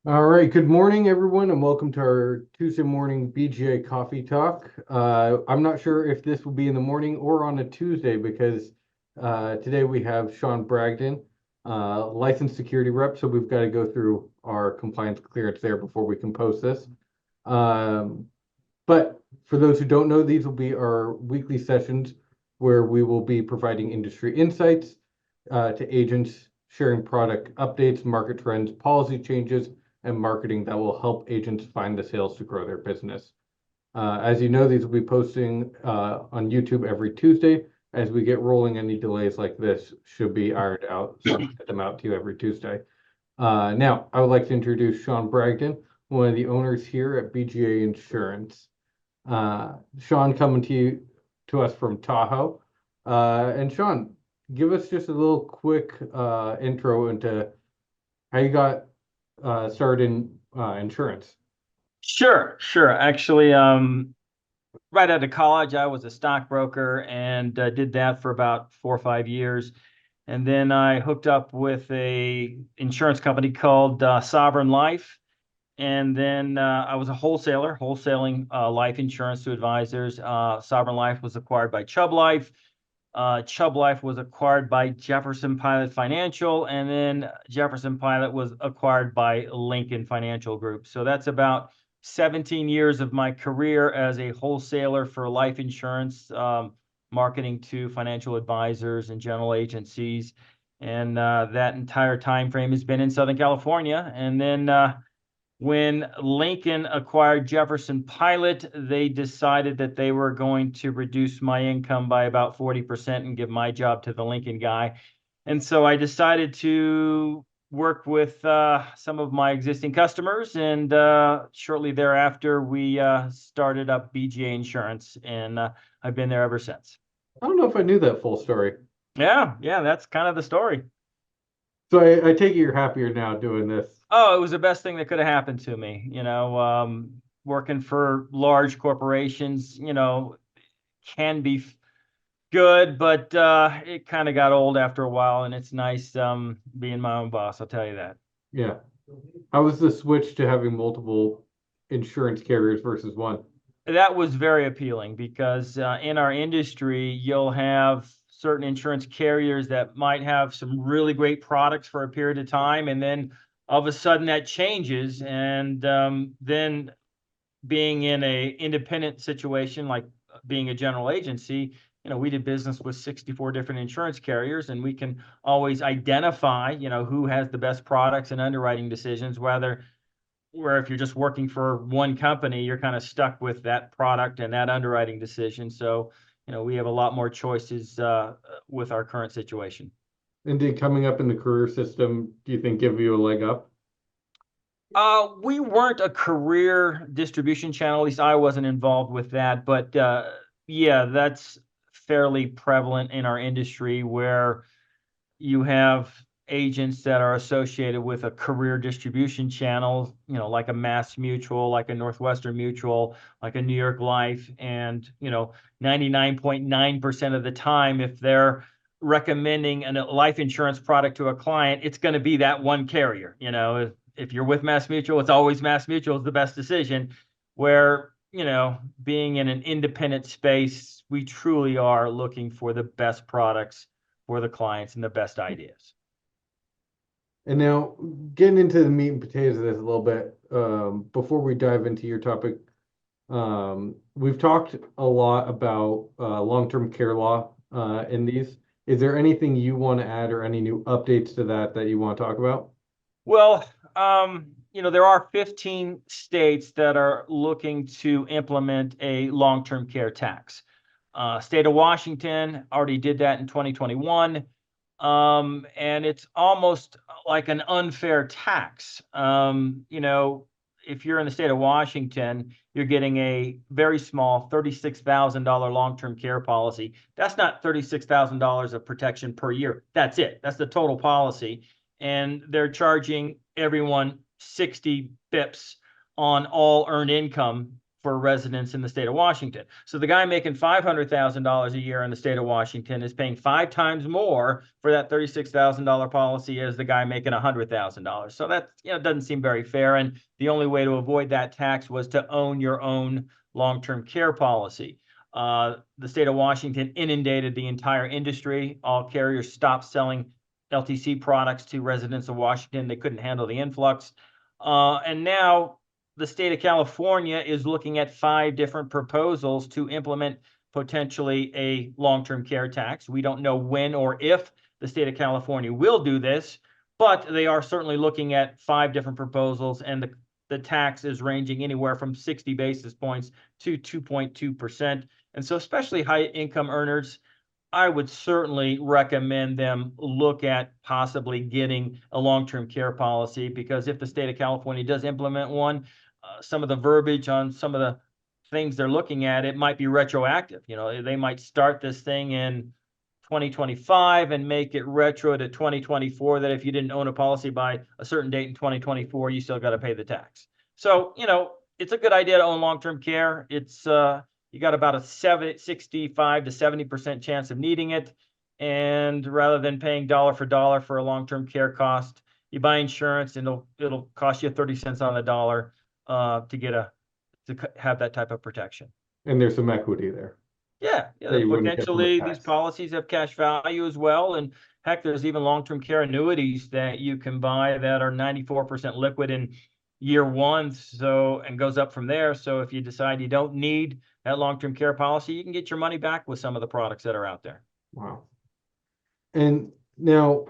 All right, good morning, everyone, and welcome to our Tuesday morning BGA Coffee Talk. I'm not sure if this will be in the morning or on a Tuesday because today we have Shawn Bragdon, licensed security rep, so we've got to go through our compliance clearance there before we can post this. Um, but for those who don't know, these will be our weekly sessions where we will be providing industry insights to agents, sharing product updates, market trends, policy changes, and marketing that will help agents find the sales to grow their business. As you know, these will be posting on YouTube every Tuesday. As we get rolling, any delays like this should be ironed out, so we get them out to you every Tuesday. Now, I would like to introduce Shawn Bragdon, one of the owners here at BGA Insurance. Shawn coming to us from Tahoe. And Shawn, give us just a little quick intro into how you got started in insurance. Sure. Actually, right out of college, I was a stockbroker and did that for about 4 or 5 years. And then I hooked up with a insurance company called Sovereign Life. And then I was a wholesaler, wholesaling life insurance to advisors. Sovereign Life was acquired by Chubb Life. Chubb Life was acquired by Jefferson Pilot Financial, and then Jefferson Pilot was acquired by Lincoln Financial Group. So that's about 17 years of my career as a wholesaler for life insurance, marketing to financial advisors and general agencies. And that entire time frame has been in Southern California. And then when Lincoln acquired Jefferson Pilot, they decided that they were going to reduce my income by about 40% and give my job to the Lincoln guy. And so I decided to work with some of my existing customers. And shortly thereafter, we started up BGA Insurance. And I've been there ever since. I don't know if I knew that full story. Yeah, that's kind of the story. So I take it you're happier now doing this. Oh, it was the best thing that could have happened to me. Working for large corporations, can be good, but it kind of got old after a while, and it's nice being my own boss, I'll tell you that. Yeah. How was the switch to having multiple insurance carriers versus one? That was very appealing because in our industry, you'll have certain insurance carriers that might have some really great products for a period of time, and then all of a sudden that changes, and then being in a independent situation like being a general agency, we did business with 64 different insurance carriers, and we can always identify, who has the best products and underwriting decisions, where if you're just working for one company, you're kind of stuck with that product and that underwriting decision. So, we have a lot more choices with our current situation. And did coming up in the career system, do you think give you a leg up? We weren't a career distribution channel. At least I wasn't involved with that. But yeah, that's fairly prevalent in our industry where you have agents that are associated with a career distribution channel, like a Mass Mutual, like a Northwestern Mutual, like a New York Life. And, 99.9% of the time, if they're recommending a life insurance product to a client, it's going to be that one carrier. If you're with Mass Mutual, it's always Mass Mutual is the best decision. Where, being in an independent space, we truly are looking for the best products for the clients and the best ideas. And now getting into the meat and potatoes of this a little bit, before we dive into your topic, we've talked a lot about long-term care law in these. Is there anything you want to add or any new updates to that you want to talk about? Well, there are 15 states that are looking to implement a long-term care tax. State of Washington already did that in 2021. And it's almost like an unfair tax. If you're in the state of Washington, you're getting a very small $36,000 long-term care policy. That's not $36,000 of protection per year. That's it. That's the total policy. And they're charging everyone 60 bips on all earned income for residents in the state of Washington. So the guy making $500,000 a year in the state of Washington is paying 5 times more for that $36,000 policy as the guy making $100,000. So that, doesn't seem very fair. And the only way to avoid that tax was to own your own long-term care policy. The state of Washington inundated the entire industry. All carriers stopped selling LTC products to residents of Washington. They couldn't handle the influx. And now the state of California is looking at 5 different proposals to implement potentially a long-term care tax. We don't know when or if the state of California will do this, but they are certainly looking at 5 different proposals, and the tax is ranging anywhere from 60 basis points to 2.2%. And so especially high income earners, I would certainly recommend them look at possibly getting a long-term care policy, because if the state of California does implement one, some of the verbiage on some of the things they're looking at, it might be retroactive. They might start this thing in 2025 and make it retro to 2024, that if you didn't own a policy by a certain date in 2024, you still got to pay the tax. So, it's a good idea to own long-term care. It's you got about a 65 to 70% chance of needing it. And rather than paying dollar for dollar for a long-term care cost, you buy insurance and it'll cost you 30 cents on the dollar to have that type of protection. And there's some equity there. Yeah, potentially these policies have cash value as well. And heck, there's even long-term care annuities that you can buy that are 94% liquid in year 1, and goes up from there. So if you decide you don't need that long-term care policy, you can get your money back with some of the products that are out there. Wow. And now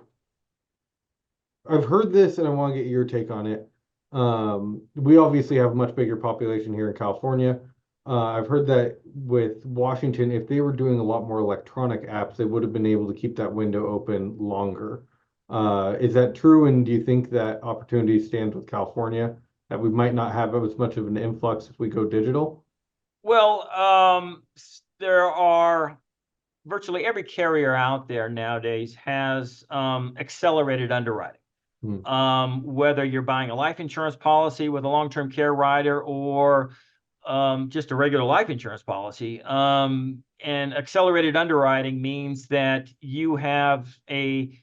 I've heard this and I want to get your take on it. We obviously have a much bigger population here in California. I've heard that with Washington, if they were doing a lot more electronic apps, they would have been able to keep that window open longer. Is that true? And do you think that opportunity stands with California, that we might not have as much of an influx if we go digital? Well, there are virtually every carrier out there nowadays has accelerated underwriting. Whether you're buying a life insurance policy with a long-term care rider or just a regular life insurance policy. And accelerated underwriting means that you have a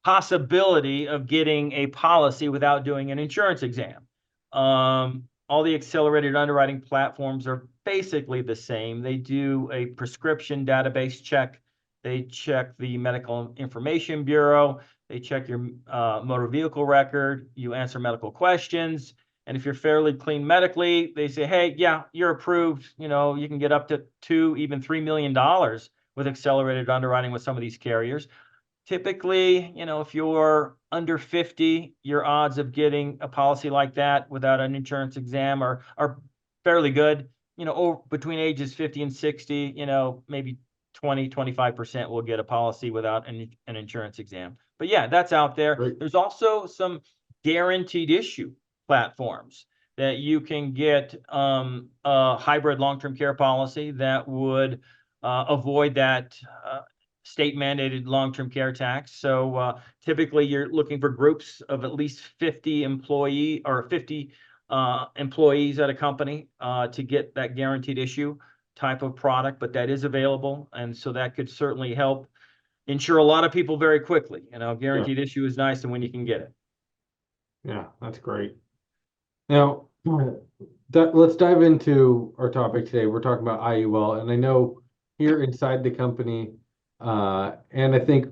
possibility of getting a policy without doing an insurance exam. All the accelerated underwriting platforms are basically the same. They do a prescription database check. They check the Medical Information Bureau. They check your motor vehicle record. You answer medical questions. And if you're fairly clean medically, they say, hey, yeah, you're approved. You can get up to $2, even $3 million with accelerated underwriting with some of these carriers. Typically, if you're under 50, your odds of getting a policy like that without an insurance exam are fairly good. Between ages 50 and 60, maybe 25% will get a policy without an insurance exam. But yeah, that's out there. Great. There's also some guaranteed issue platforms that you can get a hybrid long-term care policy that would avoid that state mandated long-term care tax. So typically you're looking for groups of at least 50 employees at a company to get that guaranteed issue type of product, but that is available. And so that could certainly help insure a lot of people very quickly. Guaranteed issue is nice, and when you can get it. Yeah, that's great. Now, let's dive into our topic today. We're talking about IUL, and I know here inside the company, and I think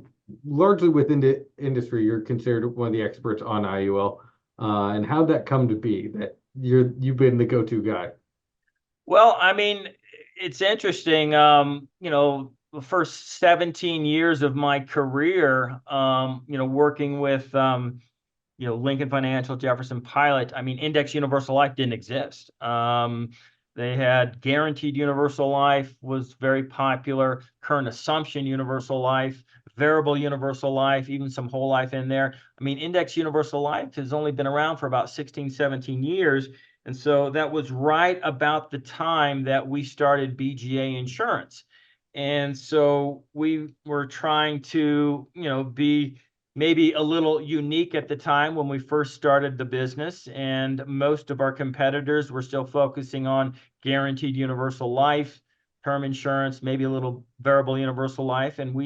largely within the industry, you're considered one of the experts on IUL. And how'd that come to be that you've been the go-to guy? Well, I mean, it's interesting. The first 17 years of my career, working with Lincoln Financial, Jefferson Pilot. I mean, Index Universal Life didn't exist. They had Guaranteed Universal Life was very popular, Current Assumption Universal Life, Variable Universal Life, even some whole life in there. I mean, Index Universal Life has only been around for about 16, 17 years. And so that was right about the time that we started BGA Insurance. And so we were trying to, be maybe a little unique at the time when we first started the business, and most of our competitors were still focusing on guaranteed universal life, term insurance, maybe a little variable universal life. And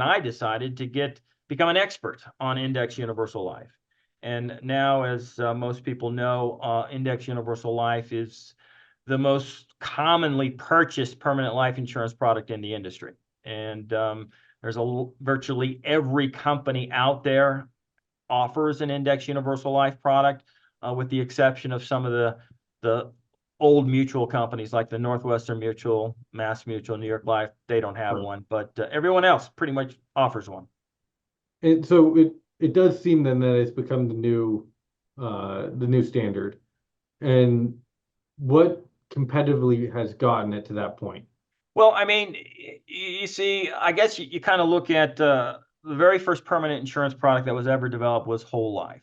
I decided to become an expert on index universal life. And now, as most people know, index universal life is the most commonly purchased permanent life insurance product in the industry. And there's virtually every company out there offers an index universal life product, with the exception of some of the old mutual companies like the Northwestern Mutual, Mass Mutual, New York Life. They don't have one, but everyone else pretty much offers one. And so it does seem then that it's become the new standard. And what competitively has gotten it to that point? Well, I mean, you see, I guess you kind of look at the very first permanent insurance product that was ever developed was whole life.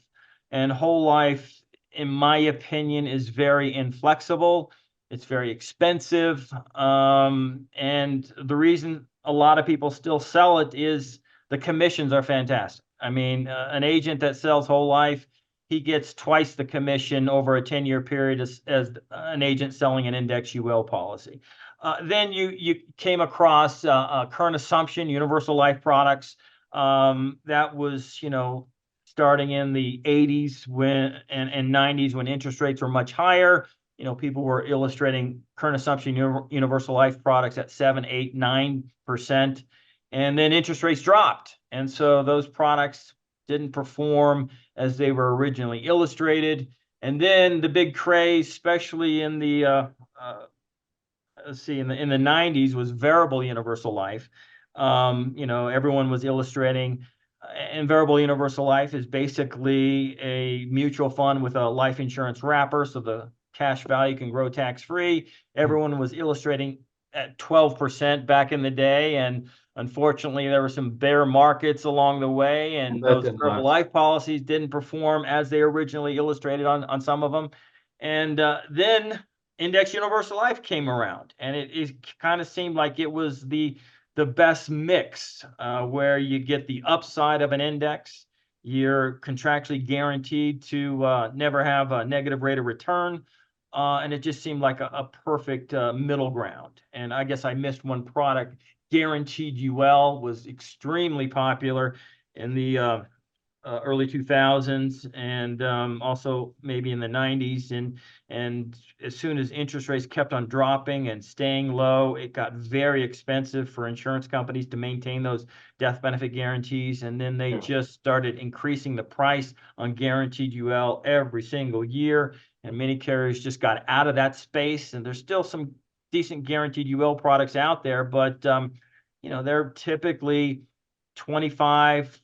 And whole life, in my opinion, is very inflexible. It's very expensive. And the reason a lot of people still sell it is the commissions are fantastic. I mean, an agent that sells whole life, he gets twice the commission over a 10-year period as an agent selling an index UL policy. Then you came across current assumption universal life products. That was, starting in the 80s and 90s when interest rates were much higher. People were illustrating current assumption universal life products at 7, 8, 9%. And then interest rates dropped. And so those products didn't perform as they were originally illustrated. And then the big craze, especially in the in the 90s, was variable universal life. Everyone was illustrating, and variable universal life is basically a mutual fund with a life insurance wrapper, so the cash value can grow tax-free. Everyone was illustrating at 12% back in the day, and unfortunately, there were some bear markets along the way, and those variable life policies didn't perform as they originally illustrated on some of them. And then index universal life came around, and it kind of seemed like it was the best mix, where you get the upside of an index. You're contractually guaranteed to never have a negative rate of return. And it just seemed like a perfect middle ground. And I guess I missed one product. Guaranteed UL was extremely popular in the early 2000s, and also maybe in the 90s. And as soon as interest rates kept on dropping and staying low, it got very expensive for insurance companies to maintain those death benefit guarantees. And then they just started increasing the price on guaranteed UL every single year. And many carriers just got out of that space. And there's still some decent guaranteed UL products out there, but they're typically 25%,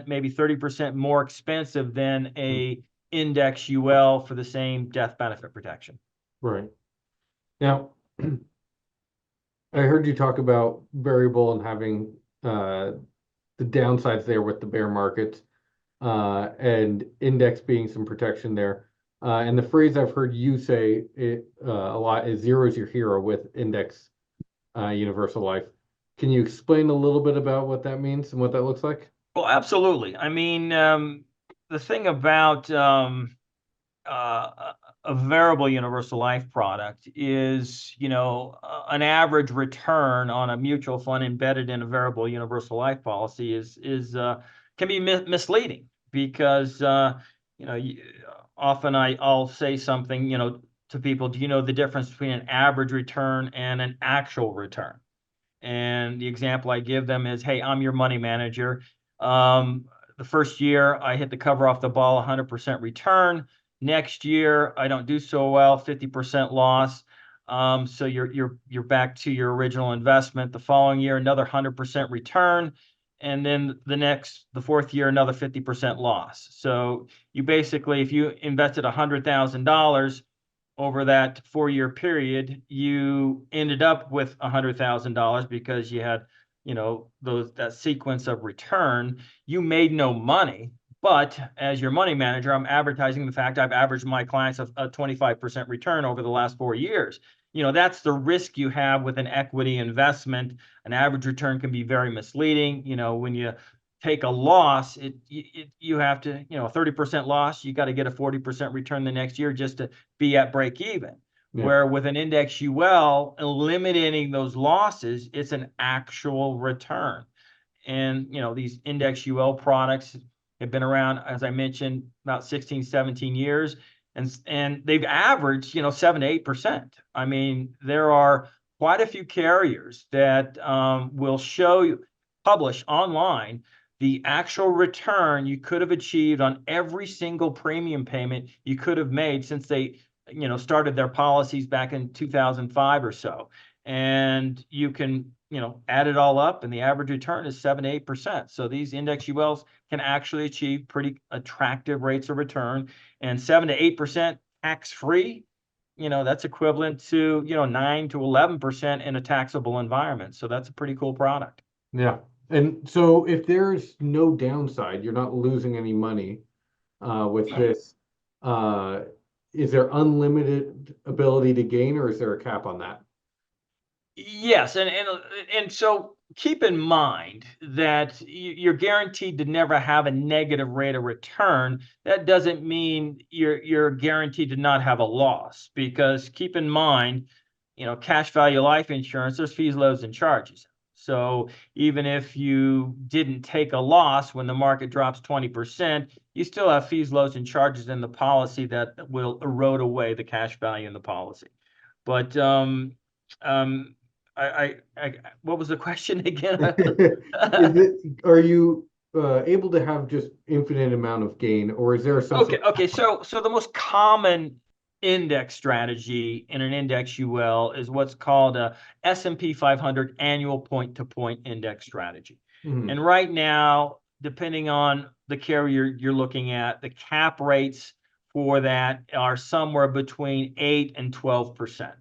maybe 30% more expensive than a index UL for the same death benefit protection. Right. Now, I heard you talk about variable and having the downsides there with the bear markets, and index being some protection there. And the phrase I've heard you say a lot is zero is your hero with index universal life. Can you explain a little bit about what that means and what that looks like? Well, absolutely. I mean, the thing about a variable universal life product is, an average return on a mutual fund embedded in a variable universal life policy can be misleading, because often I'll say something, to people, do you know the difference between an average return and an actual return? And the example I give them is, hey, I'm your money manager. The first year I hit the cover off the ball, 100% return. Next year I don't do so well, 50% loss. So you're back to your original investment. The following year, another 100% return. And then the fourth year, another 50% loss. So you basically, if you invested $100,000 over that 4-year period, you ended up with $100,000 because you had, that sequence of return. You made no money, but as your money manager, I'm advertising the fact I've averaged my clients a 25% return over the last 4 years. That's the risk you have with an equity investment. An average return can be very misleading. When you take a loss, you have to, a 30% loss, you got to get a 40% return the next year just to be at break even. Yeah. Where with an index UL, eliminating those losses, it's an actual return. And, these index UL products have been around, as I mentioned, about 16, 17 years. And they've averaged, 7 to 8%. I mean, there are quite a few carriers that will publish online the actual return you could have achieved on every single premium payment you could have made since they, started their policies back in 2005 or so. And you can, add it all up, and the average return is 7 to 8%. So these index ULs can actually achieve pretty attractive rates of return, and 7 to 8% tax-free. That's equivalent to, 9 to 11% in a taxable environment. So that's a pretty cool product. Yeah. And so if there's no downside, you're not losing any money with this, is there unlimited ability to gain, or is there a cap on that? Yes, and so keep in mind that you're guaranteed to never have a negative rate of return. That doesn't mean you're guaranteed to not have a loss, because keep in mind, cash value life insurance, there's fees, loads, and charges. So even if you didn't take a loss when the market drops 20%, you still have fees, loads, and charges in the policy that will erode away the cash value in the policy. But um, what was the question again? Are you able to have just infinite amount of gain, or is there some Okay, sort of okay. So the most common index strategy in an index UL is what's called a S&P 500 annual point-to-point index strategy. Mhm. And right now, depending on the carrier you're looking at, the cap rates for that are somewhere between 8 and 12%.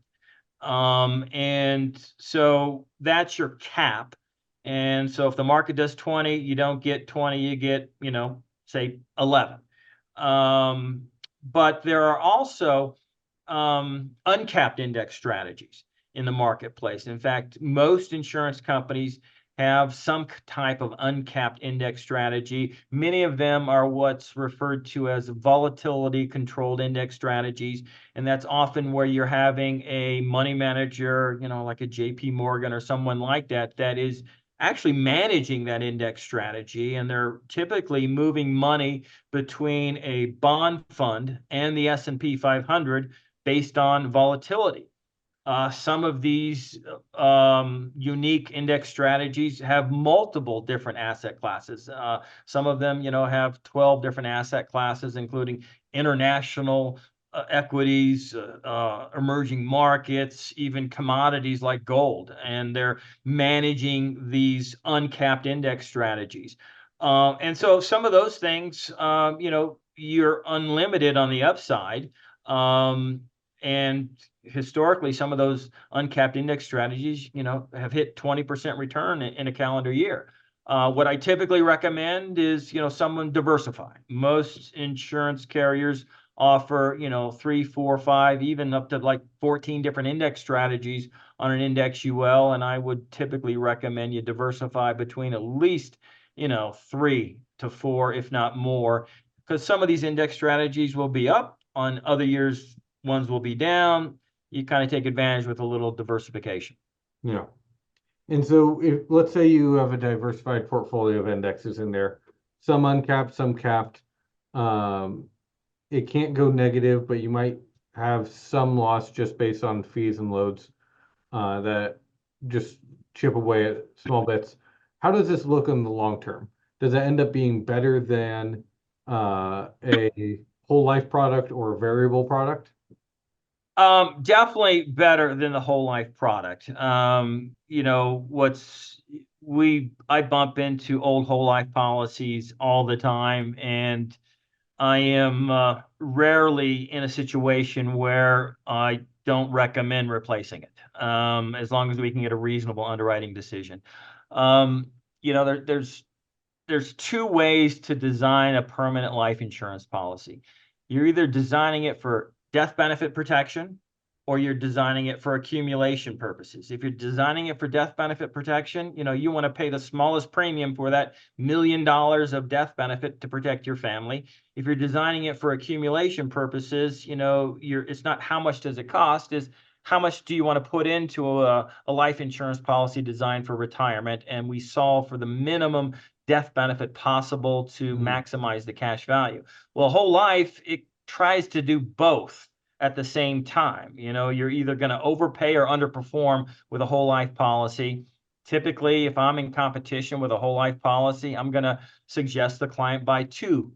And so that's your cap. And so if the market does 20, you don't get 20, you get, say 11. But there are also uncapped index strategies in the marketplace. In fact, most insurance companies have some type of uncapped index strategy. Many of them are what's referred to as volatility-controlled index strategies, and that's often where you're having a money manager, like a JP Morgan or someone like that, that is actually managing that index strategy, and they're typically moving money between a bond fund and the S&P 500 based on volatility. Some of these unique index strategies have multiple different asset classes. Some of them, have 12 different asset classes, including international equities, emerging markets, even commodities like gold. And they're managing these uncapped index strategies. And so some of those things, you're unlimited on the upside. And historically, some of those uncapped index strategies, have hit 20% return in a calendar year. What I typically recommend is, someone diversify. Most insurance carriers offer, 3, 4, 5, even up to like 14 different index strategies on an index UL. And I would typically recommend you diversify between at least, 3 to 4, if not more, because some of these index strategies will be up on other years, ones will be down. You kind of take advantage with a little diversification. Yeah. And so if let's say you have a diversified portfolio of indexes in there, some uncapped, some capped, um, it can't go negative, but you might have some loss just based on fees and loads that just chip away at small bits. How does this look in the long term? Does it end up being better than a whole life product or a variable product? Definitely better than the whole life product. I bump into old whole life policies all the time, and I am rarely in a situation where I don't recommend replacing it, as long as we can get a reasonable underwriting decision. Um, there's two ways to design a permanent life insurance policy. You're either designing it for death benefit protection, or you're designing it for accumulation purposes. If you're designing it for death benefit protection, you want to pay the smallest premium for that $1 million of death benefit to protect your family. If you're designing it for accumulation purposes, it's not how much does it cost, is how much do you want to put into a life insurance policy designed for retirement? And we solve for the minimum death benefit possible to maximize the cash value. Well, whole life, it tries to do both at the same time. You're either going to overpay or underperform with a whole life policy. Typically, if I'm in competition with a whole life policy, I'm going to suggest the client buy 2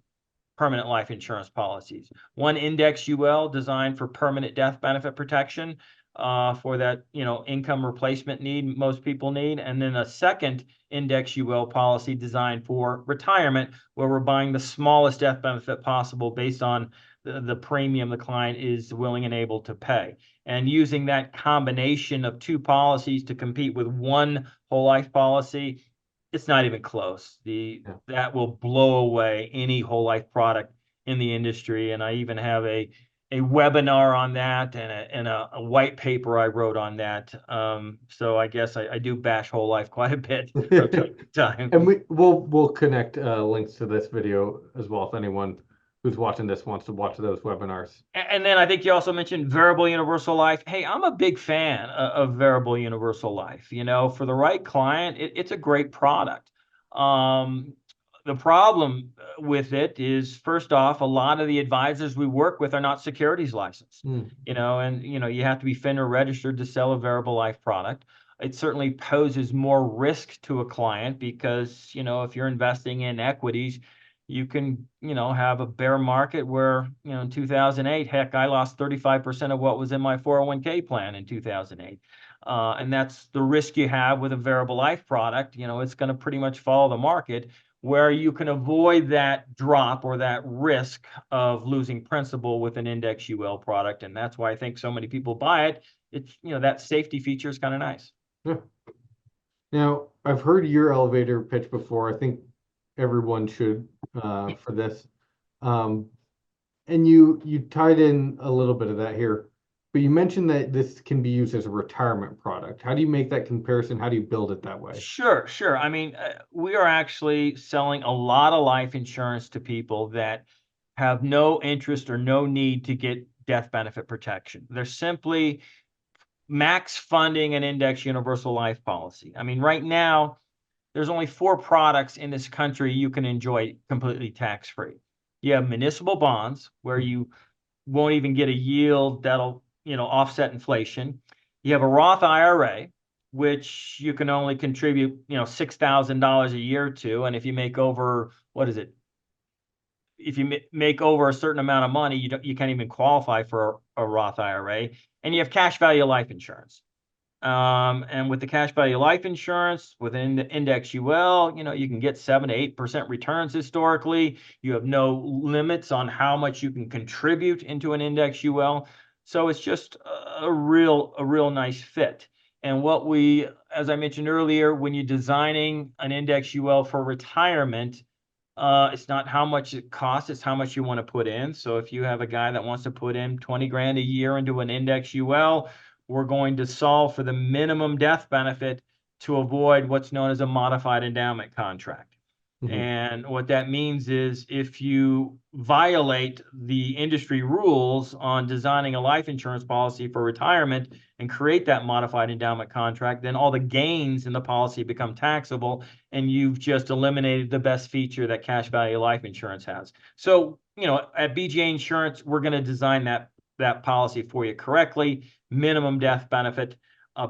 permanent life insurance policies. One index UL designed for permanent death benefit protection, for that, income replacement need most people need. And then a second index UL policy designed for retirement, where we're buying the smallest death benefit possible based on the premium the client is willing and able to pay. And using that combination of 2 policies to compete with one whole life policy, it's not even close. That will blow away any whole life product in the industry. And I even have a webinar on that and a white paper I wrote on that. So I guess I do bash whole life quite a bit from time to time. And we'll connect links to this video as well if anyone who's watching this wants to watch those webinars. And then I think you also mentioned variable universal life. Hey, I'm a big fan of variable universal life. For the right client, it's a great product. The problem with it is, first off, a lot of the advisors we work with are not securities licensed. And you have to be FINRA registered to sell a variable life product. It certainly poses more risk to a client because, if you're investing in equities, you can, have a bear market where, in 2008, heck, I lost 35% of what was in my 401k plan in 2008. And that's the risk you have with a variable life product. It's going to pretty much follow the market, where you can avoid that drop or that risk of losing principal with an index UL product. And that's why I think so many people buy it. It's, that safety feature is kind of nice. Yeah. Now, I've heard your elevator pitch before. I think everyone should for this. And you tied in a little bit of that here, but you mentioned that this can be used as a retirement product. How do you make that comparison? How do you build it that way? Sure. I mean, we are actually selling a lot of life insurance to people that have no interest or no need to get death benefit protection. They're simply max funding an index universal life policy. I mean, right now, there's only 4 products in this country you can enjoy completely tax-free. You have municipal bonds, where you won't even get a yield that'll, offset inflation. You have a Roth IRA, which you can only contribute, $6,000 a year to. And if you make over, what is it? If you make over a certain amount of money, you can't even qualify for a Roth IRA. And you have cash value life insurance. And with the cash value life insurance, within the index UL, you can get 7 to 8% returns historically. You have no limits on how much you can contribute into an index UL. So it's just a real nice fit. And as I mentioned earlier, when you're designing an index UL for retirement, it's not how much it costs, it's how much you want to put in. So if you have a guy that wants to put in 20 grand a year into an index UL, we're going to solve for the minimum death benefit to avoid what's known as a modified endowment contract. And what that means is, if you violate the industry rules on designing a life insurance policy for retirement and create that modified endowment contract, then all the gains in the policy become taxable, and you've just eliminated the best feature that cash value life insurance has. So, at BGA Insurance, we're going to design that policy for you correctly, minimum death benefit,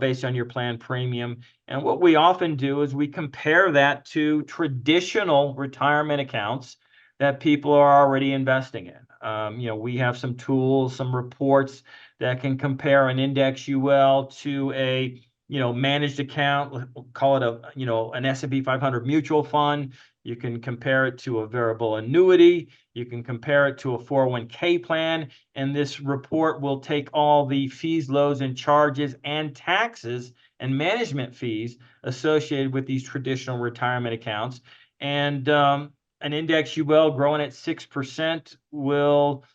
based on your plan premium. And what we often do is we compare that to traditional retirement accounts that people are already investing in. We have some tools, some reports that can compare an index UL to a managed account. We'll call it an S&P 500 mutual fund. You can compare it to a variable annuity. You can compare it to a 401k plan. And this report will take all the fees, loads, and charges and taxes and management fees associated with these traditional retirement accounts. And an index UL growing at 6% will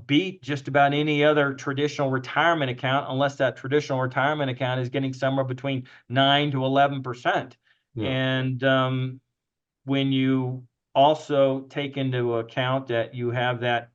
beat just about any other traditional retirement account, unless that traditional retirement account is getting somewhere between 9 to 11%. Yeah. And when you also take into account that you have that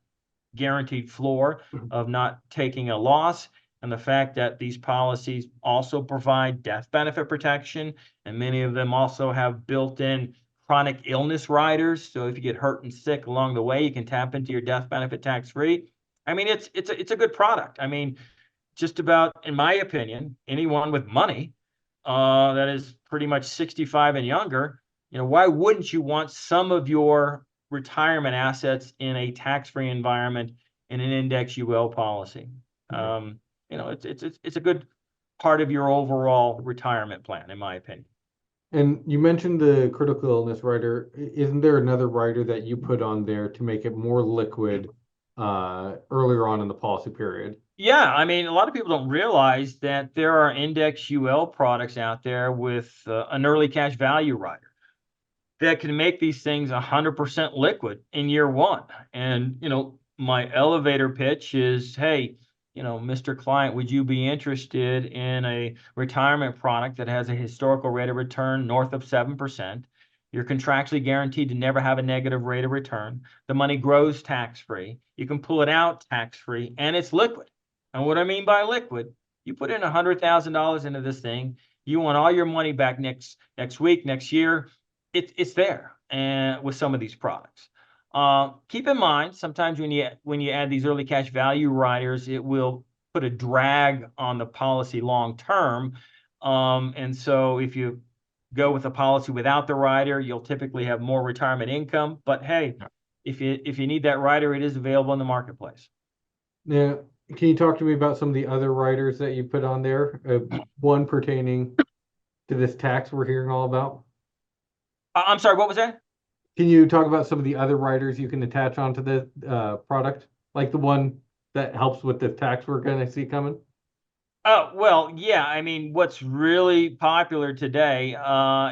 guaranteed floor of not taking a loss, and the fact that these policies also provide death benefit protection, and many of them also have built-in chronic illness riders. So if you get hurt and sick along the way, you can tap into your death benefit tax-free. I mean, it's a good product. I mean, just about, in my opinion, anyone with money that is pretty much 65 and younger, why wouldn't you want some of your retirement assets in a tax-free environment in an index UL policy? Yeah. It's a good part of your overall retirement plan, in my opinion. And you mentioned the critical illness rider. Isn't there another rider that you put on there to make it more liquid earlier on in the policy period? Yeah, I mean, a lot of people don't realize that there are index UL products out there with an early cash value rider that can make these things 100% liquid in year one. And, my elevator pitch is, hey, Mr. Client, would you be interested in a retirement product that has a historical rate of return north of 7%? You're contractually guaranteed to never have a negative rate of return. The money grows tax-free. You can pull it out tax-free, and it's liquid. And what I mean by liquid, you put in $100,000 into this thing, you want all your money back next week, next year. It's there, and with some of these products. Keep in mind, sometimes when you add these early cash value riders, it will put a drag on the policy long term. And so if you go with a policy without the rider, you'll typically have more retirement income. But hey, if you need that rider, it is available in the marketplace. Now, can you talk to me about some of the other riders that you put on there? One pertaining to this tax we're hearing all about. I'm sorry, what was that? Can you talk about some of the other riders you can attach onto the product, like the one that helps with the tax we're going to see coming? Oh, well, yeah. I mean, what's really popular today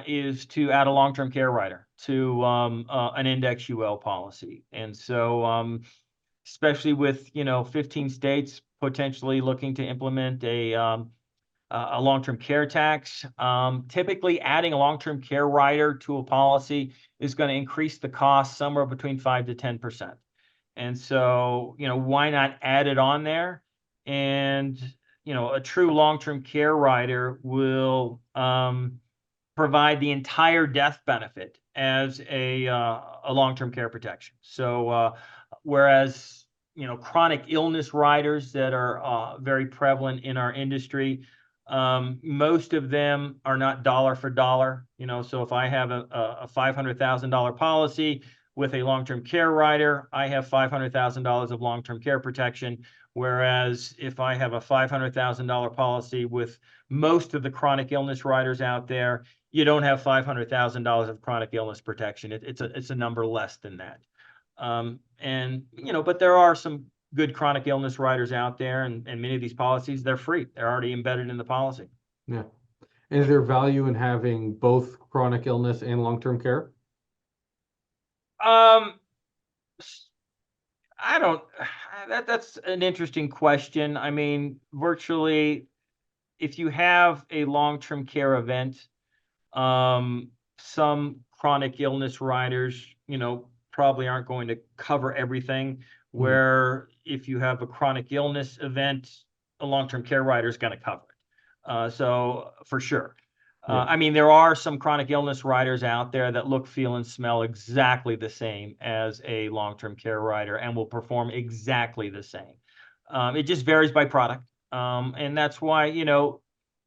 is to add a long-term care rider to an index UL policy. And so, especially with, 15 states potentially looking to implement a long-term care tax, typically adding a long-term care rider to a policy is going to increase the cost somewhere between 5 to 10%. And so, why not add it on there? And, a true long-term care rider will provide the entire death benefit as a long-term care protection. So, whereas, chronic illness riders that are very prevalent in our industry, most of them are not dollar for dollar. So if I have a $500,000 policy with a long-term care rider, I have $500,000 of long-term care protection. Whereas if I have a $500,000 policy with most of the chronic illness riders out there, you don't have $500,000 of chronic illness protection. It's a number less than that. But there are some good chronic illness riders out there, and many of these policies, they're free. They're already embedded in the policy. Yeah. And is there value in having both chronic illness and long-term care? Um, I don't, that's an interesting question. I mean, virtually, if you have a long-term care event, some chronic illness riders, probably aren't going to cover everything. Where if you have a chronic illness event, a long-term care rider is going to cover it. So for sure. Yeah. I mean, there are some chronic illness riders out there that look, feel, and smell exactly the same as a long-term care rider and will perform exactly the same. It just varies by product. And that's why,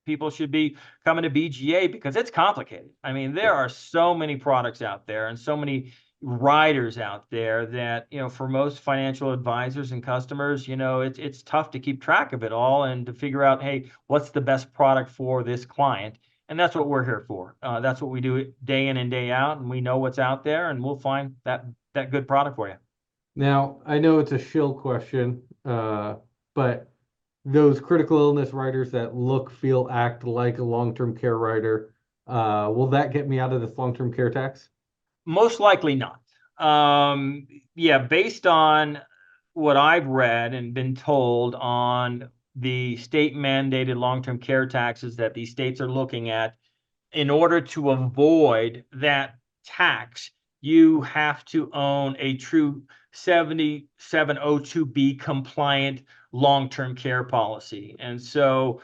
people should be coming to BGA because it's complicated. I mean, there are so many products out there and so many riders out there that, for most financial advisors and customers, it's tough to keep track of it all and to figure out, hey, what's the best product for this client? And that's what we're here for. That's what we do day in and day out, and we know what's out there, and we'll find that good product for you. Now, I know it's a shill question, but those critical illness riders that look, feel, act like a long-term care rider, will that get me out of this long-term care tax? Most likely not. Yeah, based on what I've read and been told on the state mandated long-term care taxes that these states are looking at, in order to avoid that tax, you have to own a true 7702B compliant long-term care policy. And so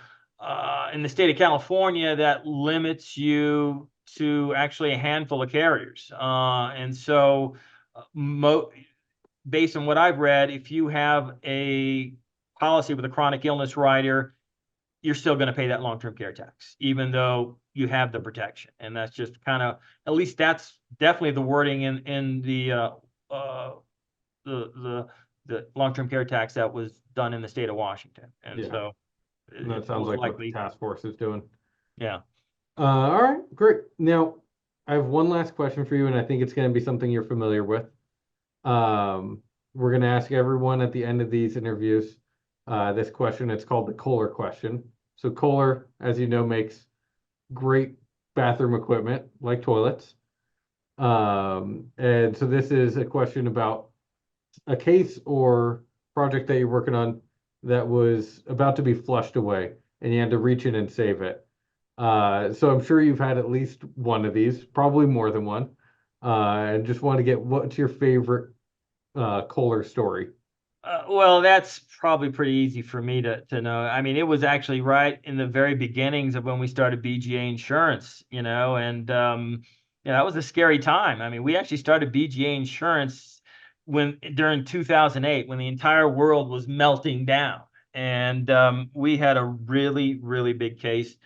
in the state of California, that limits you to actually a handful of carriers. And so based on what I've read, if you have a policy with a chronic illness rider, you're still going to pay that long-term care tax, even though you have the protection. And that's just kind of, at least that's definitely the wording in uh, the long-term care tax that was done in the state of Washington. And Yeah. so And that it's sounds most like what the likely, task force is doing. yeah. All right, great. Now, I have one last question for you, and I think it's going to be something you're familiar with. We're going to ask everyone at the end of these interviews this question. It's called the Kohler question. So Kohler, as you know, makes great bathroom equipment like toilets. And so this is a question about a case or project that you're working on that was about to be flushed away, and you had to reach in and save it. So I'm sure you've had at least one of these, probably more than one. And just want to get what's your favorite Kohler story? Well, that's probably pretty easy for me to know. I mean, it was actually right in the very beginnings of when we started BGA Insurance, and that was a scary time. I mean, we actually started BGA Insurance during 2008, when the entire world was melting down, and we had a really, really big case.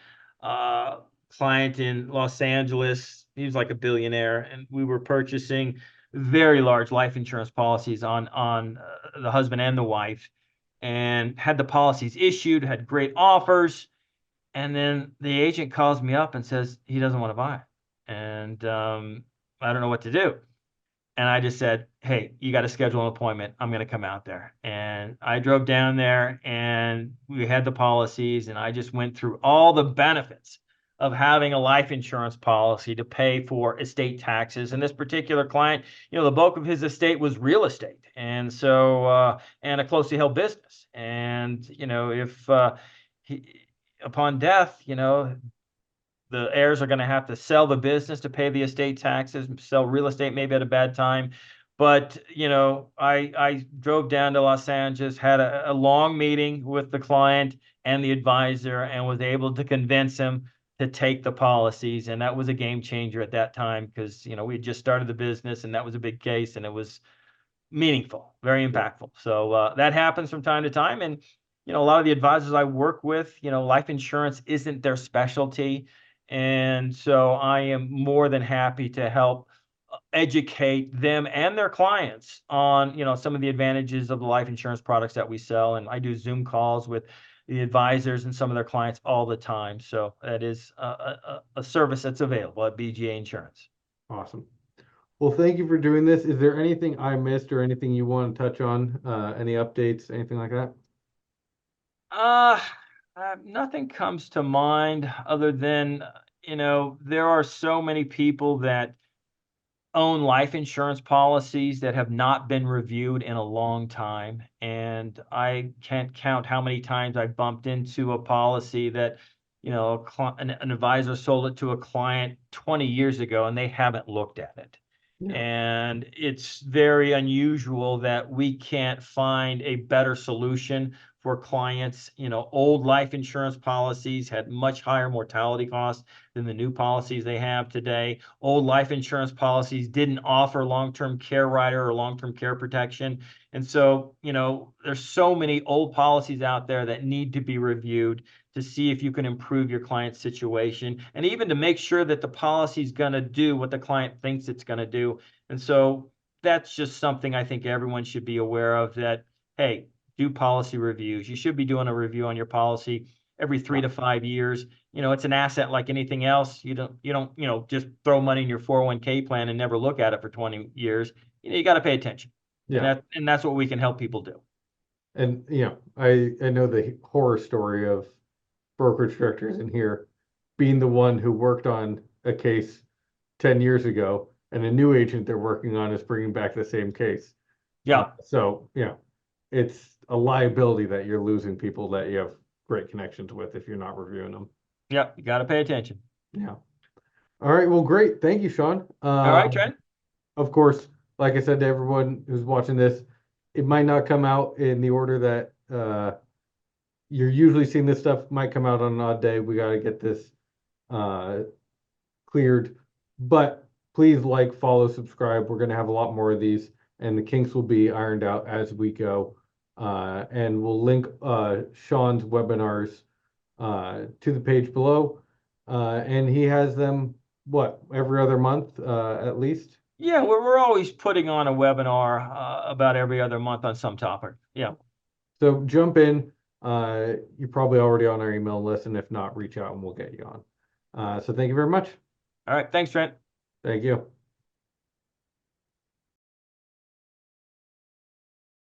Uh, Client in Los Angeles, he was like a billionaire, and we were purchasing very large life insurance policies on the husband and the wife, and had the policies issued, had great offers, and then the agent calls me up and says he doesn't want to buy it, and I don't know what to do. And I just said, hey, you got to schedule an appointment. I'm going to come out there. And I drove down there, and we had the policies, and I just went through all the benefits of having a life insurance policy to pay for estate taxes. And this particular client, the bulk of his estate was real estate. And so, and a closely held business. And, if upon death, the heirs are going to have to sell the business to pay the estate taxes, sell real estate maybe at a bad time. But, I drove down to Los Angeles, had a long meeting with the client and the advisor, and was able to convince him to take the policies. And that was a game changer at that time, because, we had just started the business, and that was a big case, and it was meaningful, very impactful. So that happens from time to time. And, a lot of the advisors I work with, life insurance isn't their specialty. And so I am more than happy to help educate them and their clients on, some of the advantages of the life insurance products that we sell. And I do Zoom calls with the advisors and some of their clients all the time. So that is a service that's available at BGA Insurance. Awesome. Well, thank you for doing this. Is there anything I missed or anything you want to touch on? Any updates, anything like that? Uh, Nothing comes to mind other than, there are so many people that own life insurance policies that have not been reviewed in a long time. And I can't count how many times I bumped into a policy that, an advisor sold it to a client 20 years ago, and they haven't looked at it. Yeah. And it's very unusual that we can't find a better solution for clients. Old life insurance policies had much higher mortality costs than the new policies they have today. Old life insurance policies didn't offer long-term care rider or long-term care protection. And so, there's so many old policies out there that need to be reviewed to see if you can improve your client's situation, and even to make sure that the policy is going to do what the client thinks it's going to do. And so that's just something I think everyone should be aware of, that, hey, do policy reviews. You should be doing a review on your policy every 3 to 5 years. It's an asset like anything else. You don't, just throw money in your 401k plan and never look at it for 20 years. You got to pay attention. Yeah. And that's what we can help people do. And I know the horror story of brokerage directors in here being the one who worked on a case 10 years ago, and a new agent they're working on is bringing back the same case. Yeah. So, it's a liability that you're losing people that you have great connections with if you're not reviewing them. Yep, you got to pay attention. Yeah. All right. Well, great. Thank you, Shawn. All right, Trent. Of course, like I said to everyone who's watching this, it might not come out in the order that you're usually seeing. This stuff might come out on an odd day. We got to get this uh, cleared. But please like, follow, subscribe. We're going to have a lot more of these, and the kinks will be ironed out as we go. And we'll link Shawn's webinars to the page below. And he has them, what, every other month at least? Yeah, we're always putting on a webinar about every other month on some topic. Yeah. So jump in. You're probably already on our email list, and if not, reach out and we'll get you on. So thank you very much. All right. Thanks, Trent. Thank you.